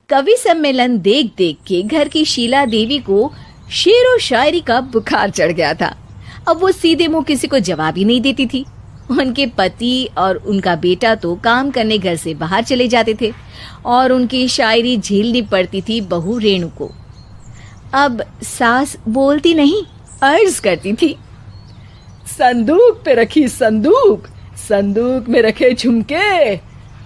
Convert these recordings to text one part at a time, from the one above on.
कवि सम्मेलन देख देख के घर की शीला देवी को शेर व शायरी का बुखार चढ़ गया था। अब वो सीधे मुंह किसी को जवाब ही नहीं देती थी। उनके पति और उनका बेटा तो काम करने घर से बाहर चले जाते थे और उनकी शायरी झेलनी पड़ती थी बहू रेणु को। अब सास बोलती नहीं, अर्ज करती थी, संदूक पे रखी संदूक, संदूक में रखे झुमके,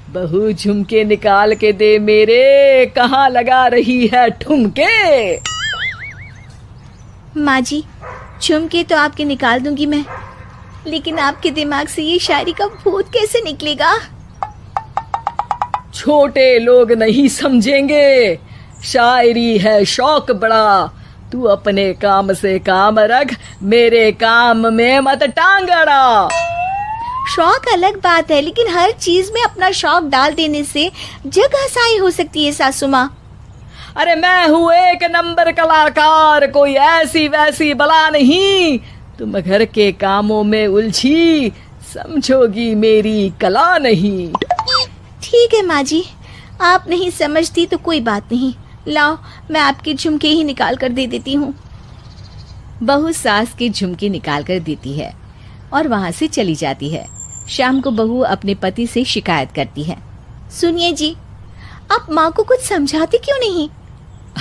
बहू झुमके निकाल के दे मेरे, कहाँ लगा रही है ठुमके। माँ जी, झुमके तो आपके निकाल दूंगी मैं, लेकिन आपके दिमाग से ये शायरी का भूत कैसे निकलेगा? छोटे लोग नहीं समझेंगे, शायरी है शौक बड़ा, तू अपने काम से काम रख, मेरे काम में मत टांग अड़ा। शौक अलग बात है, लेकिन हर चीज में अपना शौक डाल देने से जग हसाई हो सकती है सासू माँ। अरे मैं हूँ एक नंबर कलाकार, कोई ऐसी वैसी बला नहीं, तुम घर के कामों में उलझी, समझोगी मेरी कला नहीं। ठीक है माँ जी, आप नहीं समझती तो कोई बात नहीं, लाओ मैं आपके झुमके ही निकाल कर दे देती हूँ। बहू सास के झुमके निकाल कर देती है और वहाँ से चली जाती है। शाम को बहू अपने पति से शिकायत करती है, सुनिए जी, आप माँ को कुछ समझाते क्यों नहीं?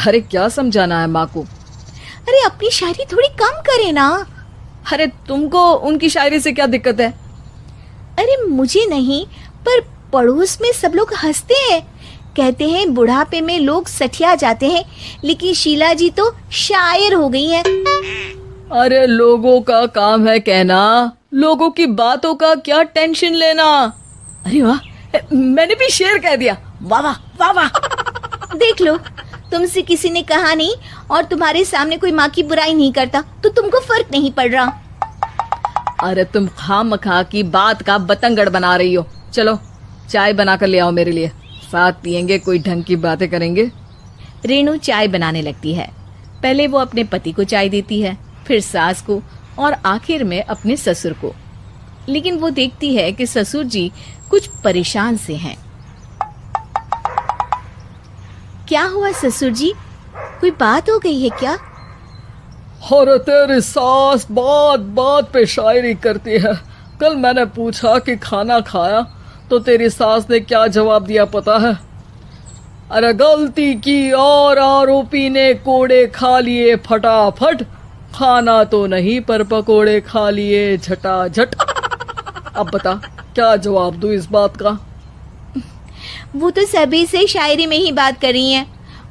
अरे क्या समझाना है माँ को? अरे अपनी शायरी थोड़ी कम करे ना। अरे तुमको उनकी शायरी से क्या दिक्कत है? अरे मुझे नहीं, पर पड़ोस में सब लोग हंसते हैं, कहते हैं बुढ़ापे में लोग सठिया जाते हैं, लेकिन शीला जी तो शायर हो गई हैं। अरे लोगों का काम है कहना, लोगों की बातों का क्या टेंशन लेना। अरे वाह, मैंने भी शेर कह दिया, वाह वाह वाह वाह। देख लो, तुमसे किसी ने कहा नहीं और तुम्हारे सामने कोई माँ की बुराई नहीं करता तो तुमको फर्क नहीं पड़ रहा। अरे तुम खामखा की बात का बतंगड़ बना रही हो। चलो चाय बना कर ले आओ मेरे लिए, साथ पियेंगे, कोई ढंग की बातें करेंगे। रेणु चाय बनाने लगती है। पहले वो अपने पति को चाय देती है, फिर सास को और आखिर में अपने ससुर को। लेकिन वो देखती है कि ससुर जी कुछ परेशान से हैं। क्या हुआ ससुर जी, कोई बात हो गई है क्या? अरे तेरी सास बात बात पे शायरी करती है। कल मैंने पूछा कि खाना खाया तो तेरी सास ने क्या जवाब दिया पता है? अरे गलती की और आरोपी ने कोड़े खा लिए फटाफट, खाना तो नहीं पर पकोड़े खा लिए झटाझट। अब बता क्या जवाब दूं इस बात का? वो तो सभी से शायरी में ही बात कर रही हैं,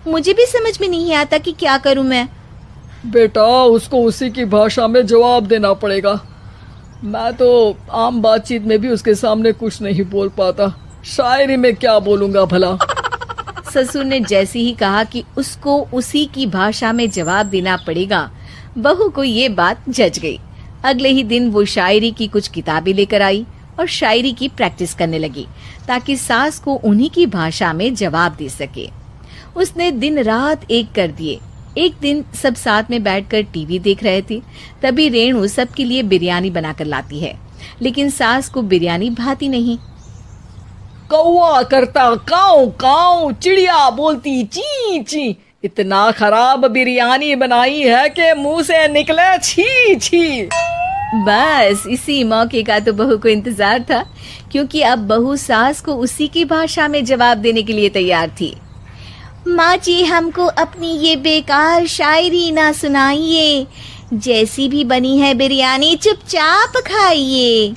मुझे भी समझ में नहीं आता कि क्या करूं मैं। बेटा उसको उसी की भाषा में जवाब देना पड़ेगा। मैं तो आम बातचीत में भी उसके सामने कुछ नहीं बोल पाता, शायरी में क्या बोलूंगा भला। ससुर ने जैसे ही कहा कि उसको उसी की भाषा में जवाब देना पड़ेगा, बहू को ये बात जच गई। अगले ही दिन वो शायरी की कुछ किताबें लेकर आई और शायरी की प्रैक्टिस करने लगी ताकि सास को उन्हीं की भाषा में जवाब दे सके। उसने दिन रात एक कर दिए। एक दिन सब साथ में बैठकर टीवी देख रहे थे, तभी रेणु सबके लिए बिरयानी बनाकर लाती है, लेकिन सास को बिरयानी भाती नहीं। कौवा करता काऊ काऊ, चिड़िया बोलती ची ची, इतना खराब बिरयानी बनाई है कि मुंह से निकले छी छी। बस इसी मौके का तो बहू को इंतजार था, क्योंकि अब बहू सास को उसी की भाषा में जवाब देने के लिए तैयार थी। माँ जी, हमको अपनी ये बेकार शायरी ना सुनाइए, जैसी भी बनी है बिरयानी चुपचाप खाइए।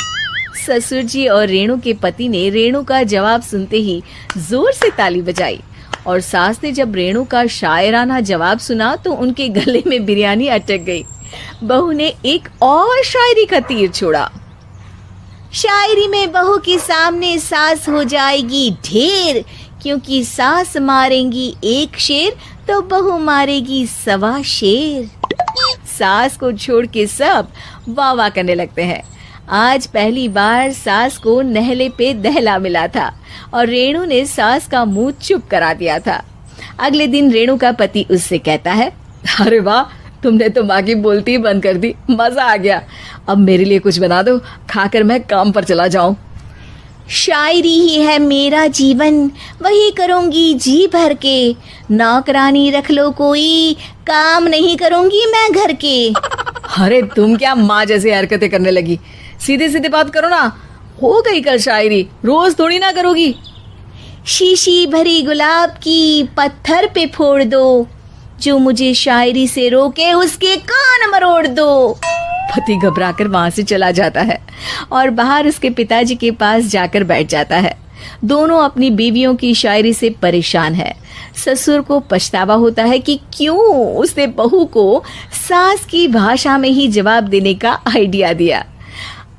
ससुर जी और रेणु के पति ने रेणु का जवाब सुनते ही जोर से ताली बजाई और सास ने जब रेणु का शायराना जवाब सुना तो उनके गले में बिरयानी अटक गई। बहू ने एक और शायरी का तीर छोड़ा। शायरी में बहू के सामने सास हो जाएगी ढेर, क्योंकि सास मारेंगी एक शेर तो बहू मारेगी 1.25 शेर। सास को छोड़ के सब वाह वाह करने लगते हैं। आज पहली बार सास को नहले पे दहला मिला था और रेणु ने सास का मुंह चुप करा दिया था। अगले दिन रेणु का पति उससे कहता है, अरे वाह, तुमने तो माँ की बोलती बंद कर दी, मजा आ गया। अब मेरे लिए कुछ बना दो, खाकर मैं काम पर चला जाऊं। शायरी ही है मेरा जीवन, वही करूंगी जी भर के। नौकरानी रख लो कोई, काम नहीं करूंगी मैं घर के। अरे तुम क्या माँ जैसी हरकतें करने लगी, सीधे सीधे बात करो ना। हो गई कल शायरी, रोज थोड़ी ना करोगी। शीशी भरी गुलाब की पत्थर पे फोड़ दो, जो मुझे शायरी से रोके उसके कान मरोड़ दो। पति घबराकर वहां से चला जाता है और बाहर उसके पिताजी के पास जाकर बैठ जाता है। दोनों अपनी बीवियों की शायरी से परेशान है। ससुर को पछतावा होता है कि क्यों उसने बहू को सास की भाषा में ही जवाब देने का आइडिया दिया।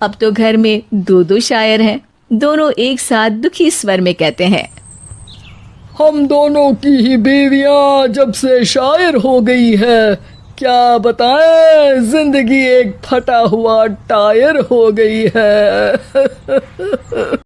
अब तो घर में दो दो शायर हैं। दोनों एक साथ दुखी स्वर में कहते हैं, हम दोनों की ही बीवियां जब से शायर हो गई है, क्या बताएं, जिंदगी एक फटा हुआ टायर हो गई है।